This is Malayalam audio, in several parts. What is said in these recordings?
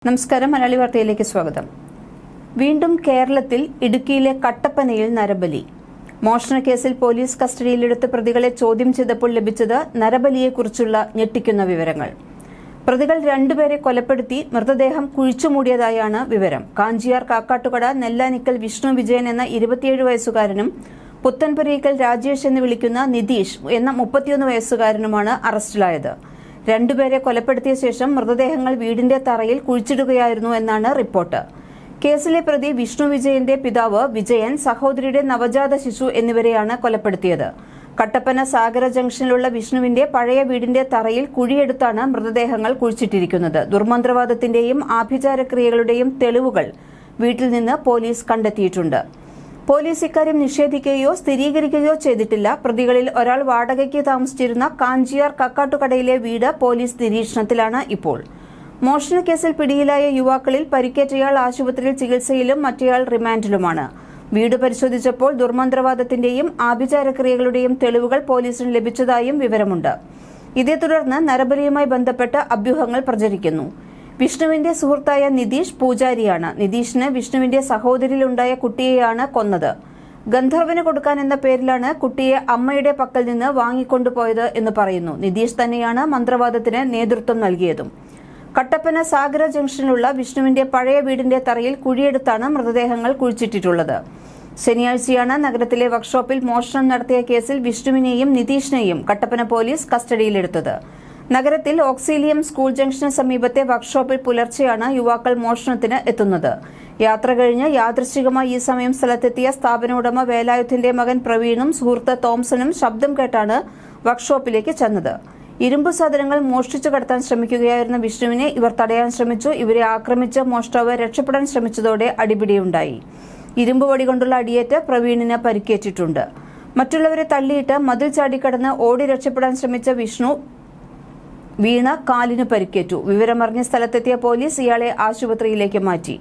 നമസ്കാരം. മലയാളി വാർത്തയിലേക്ക് സ്വാഗതം. വീണ്ടും കേരളത്തിൽ ഇടുക്കിയിലെ കട്ടപ്പനയിൽ നരബലി. മോഷണക്കേസിൽ പോലീസ് കസ്റ്റഡിയിലെടുത്ത് പ്രതികളെ ചോദ്യം ചെയ്തപ്പോൾ ലഭിച്ചത് നരബലിയെക്കുറിച്ചുള്ള ഞെട്ടിക്കുന്ന വിവരങ്ങൾ. പ്രതികൾ രണ്ടുപേരെ കൊലപ്പെടുത്തി മൃതദേഹം കുഴിച്ചുമൂടിയതായാണ് വിവരം. കാഞ്ചിയാർ കാക്കാട്ടുകട നെല്ലാനിക്കൽ വിഷ്ണു വിജയൻ എന്ന 27 വയസ്സുകാരനും പുത്തൻപുരയ്ക്കൽ രാജേഷ് എന്ന് വിളിക്കുന്ന നിതീഷ് എന്ന 31 വയസ്സുകാരനുമാണ് അറസ്റ്റിലായത്. രണ്ടുപേരെ കൊലപ്പെടുത്തിയ ശേഷം മൃതദേഹങ്ങൾ വീടിന്റെ തറയിൽ കുഴിച്ചിടുകയായിരുന്നു എന്നാണ് റിപ്പോർട്ട്. കേസിലെ പ്രതി വിഷ്ണു വിജയന്റെ പിതാവ് വിജയൻ, സഹോദരിയുടെ നവജാത ശിശു എന്നിവരെയാണ് കൊലപ്പെടുത്തിയത്. കട്ടപ്പന സാഗര ജംഗ്ഷനിലുള്ള വിഷ്ണുവിന്റെ പഴയ വീടിന്റെ തറയിൽ കുഴിയെടുത്താണ് മൃതദേഹങ്ങൾ കുഴിച്ചിട്ടിരിക്കുന്നത്. ദുർമന്ത്രവാദത്തിന്റെയും ആഭിചാരക്രിയകളുടെയും തെളിവുകൾ വീട്ടിൽ നിന്ന് പോലീസ് കണ്ടെത്തിയിട്ടുണ്ട്. പോലീസ് ഇക്കാര്യം നിഷേധിക്കുകയോ സ്ഥിരീകരിക്കുകയോ ചെയ്തിട്ടില്ല. പ്രതികളിൽ ഒരാൾ വാടകയ്ക്ക് താമസിച്ചിരുന്ന കാഞ്ചിയാർ കക്കാട്ടുകടയിലെ വീട് പോലീസ് നിരീക്ഷണത്തിലാണ് ഇപ്പോൾ. മോഷണക്കേസിൽ പിടിയിലായ യുവാക്കളിൽ പരിക്കേറ്റയാൾ ആശുപത്രിയിൽ ചികിത്സയിലും മറ്റേയാൾ റിമാൻഡിലുമാണ്. വീട് പരിശോധിച്ചപ്പോൾ ദുർമന്ത്രവാദത്തിന്റെയും ആഭിചാരക്രിയകളുടെയും തെളിവുകൾ പോലീസിന് ലഭിച്ചതായും വിവരമുണ്ട്. ഇതേ തുടർന്ന് നരബലിയുമായി ബന്ധപ്പെട്ട അഭ്യൂഹങ്ങൾ പ്രചരിക്കുന്നു. വിഷ്ണുവിന്റെ സുഹൃത്തായ നിതീഷ് പൂജാരിയാണ്. നിതീഷിന് വിഷ്ണുവിന്റെ സഹോദരിയിലുണ്ടായ കുട്ടിയെയാണ് കൊന്നത്. ഗന്ധർവന് കൊടുക്കാൻ എന്ന പേരിലാണ് കുട്ടിയെ അമ്മയുടെ പക്കൽ നിന്ന് വാങ്ങിക്കൊണ്ടുപോയത് എന്ന് പറയുന്നു. നിതീഷ് തന്നെയാണ് മന്ത്രവാദത്തിന് നേതൃത്വം നൽകിയതും. കട്ടപ്പന സാഗര ജംഗ്ഷനിലുള്ള വിഷ്ണുവിന്റെ പഴയ വീടിന്റെ തറയിൽ കുഴിയെടുത്താണ് മൃതദേഹങ്ങൾ കുഴിച്ചിട്ടിട്ടുള്ളത്. ശനിയാഴ്ചയാണ് നഗരത്തിലെ വർക്ക്ഷോപ്പിൽ മോഷണം നടത്തിയ കേസിൽ വിഷ്ണുവിനെയും നിതീഷിനെയും കട്ടപ്പന പോലീസ് കസ്റ്റഡിയിലെടുത്തത്. നഗരത്തിൽ ഓക്സിലിയം സ്കൂൾ ജംഗ്ഷന് സമീപത്തെ വർക്ക്ഷോപ്പിൽ പുലർച്ചെയാണ് യുവാക്കൾ മോഷണത്തിന് എത്തുന്നത്. യാത്ര കഴിഞ്ഞ് യാദൃശ്ചികമായി ഈ സമയം സ്ഥലത്തെത്തിയ സ്ഥാപന ഉടമ വേലായുധന്റെ മകൻ പ്രവീണും സുഹൃത്ത് തോംസണും ശബ്ദം കേട്ടാണ് വർക്ക്ഷോപ്പിലേക്ക് ചെന്നത്. ഇരുമ്പ് സാധനങ്ങൾ മോഷ്ടിച്ചു കടത്താൻ ശ്രമിക്കുകയായിരുന്ന വിഷ്ണുവിനെ ഇവർ തടയാൻ ശ്രമിച്ചു. ഇവരെ ആക്രമിച്ച് മോഷ്ടാവ് രക്ഷപ്പെടാൻ ശ്രമിച്ചതോടെ അടിപിടിയുണ്ടായി. ഇരുമ്പ് വടി കൊണ്ടുള്ള അടിയേറ്റ് പ്രവീണിന് പരിക്കേറ്റിട്ടുണ്ട്. മറ്റുള്ളവരെ തള്ളിയിട്ട് മതിൽ ചാടിക്കടന്ന് ഓടി രക്ഷപ്പെടാൻ ശ്രമിച്ച വിഷ്ണു വീണ് കാലിന് പരിക്കേറ്റു. വിവരമറിഞ്ഞ സ്ഥലത്തെത്തിയ പോലീസ് ഇയാളെ ആശുപത്രിയിലേക്ക് മാറ്റി.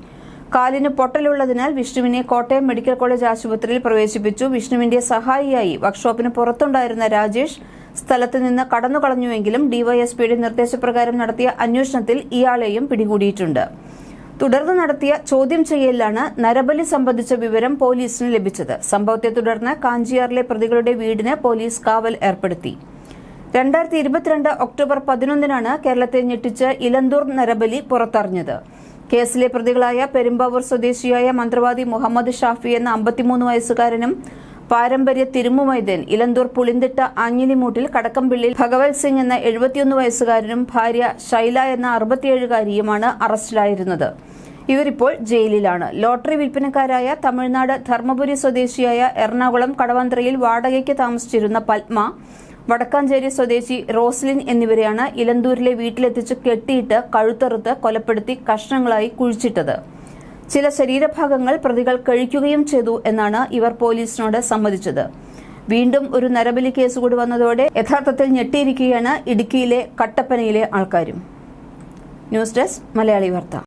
കാലിന് പൊട്ടലുള്ളതിനാൽ വിഷ്ണുവിനെ കോട്ടയം മെഡിക്കൽ കോളേജ് ആശുപത്രിയിൽ പ്രവേശിപ്പിച്ചു. വിഷ്ണുവിന്റെ സഹായിയായി വർക്ക്ഷോപ്പിന് പുറത്തുണ്ടായിരുന്ന രാജേഷ് സ്ഥലത്ത് നിന്ന് കടന്നുകളഞ്ഞുവെങ്കിലും ഡിവൈഎസ്പിയുടെ നിർദ്ദേശപ്രകാരം നടത്തിയ അന്വേഷണത്തിൽ ഇയാളെയും പിടികൂടിയിട്ടുണ്ട്. തുടർന്ന് നടത്തിയ ചോദ്യം ചെയ്യലിലാണ് നരബലി സംബന്ധിച്ച വിവരം പോലീസിന് ലഭിച്ചത്. സംഭവത്തെ തുടർന്ന് കാഞ്ചിയാറിലെ പ്രതികളുടെ വീടിന് പോലീസ് കാവൽ ഏർപ്പെടുത്തി. 2022 ഒക്ടോബർ 11 കേരളത്തെ ഞെട്ടിച്ച് ഇലന്തൂർ നരബലി പുറത്തറിഞ്ഞത്. കേസിലെ പ്രതികളായ പെരുമ്പാവൂർ സ്വദേശിയായ മന്ത്രവാദി മുഹമ്മദ് ഷാഫി എന്ന 53 വയസ്സുകാരനും പാരമ്പര്യ തിരുമുമൈദൻ ഇലന്തൂർ പുളിന്തിട്ട ആഞ്ഞിലിമൂട്ടിൽ കടക്കംപള്ളിയിൽ ഭഗവത് സിംഗ് എന്ന 71 വയസ്സുകാരനും ഭാര്യ ശൈല എന്ന 67കാരിയുമാണ് അറസ്റ്റിലായിരുന്നത്. ഇവരിപ്പോൾ ജയിലിലാണ്. ലോട്ടറി വിൽപ്പനക്കാരായ തമിഴ്നാട് ധർമ്മപുരി സ്വദേശിയായ എറണാകുളം കടവന്ത്രയിൽ വാടകയ്ക്ക് താമസിച്ചിരുന്ന പത്മ, വടക്കാഞ്ചേരി സ്വദേശി റോസ്ലിൻ എന്നിവരെയാണ് ഇലന്തൂരിലെ വീട്ടിലെത്തിച്ച് കെട്ടിയിട്ട് കഴുത്തറുത്ത് കൊലപ്പെടുത്തി കഷ്ണങ്ങളായി കുഴിച്ചിട്ടത്. ചില ശരീരഭാഗങ്ങൾ പ്രതികൾ കഴിക്കുകയും ചെയ്തു എന്നാണ് ഇവർ പോലീസിനോട് സമ്മതിച്ചത്. വീണ്ടും ഒരു നരബലി കേസ് കൂടി വന്നതോടെ യഥാർത്ഥത്തിൽ ഞെട്ടിയിരിക്കുകയാണ് ഇടുക്കിയിലെ കട്ടപ്പനയിലെ ആൾക്കാരും. ന്യൂസ് ഡെസ്ക് മലയാളി വാർത്ത.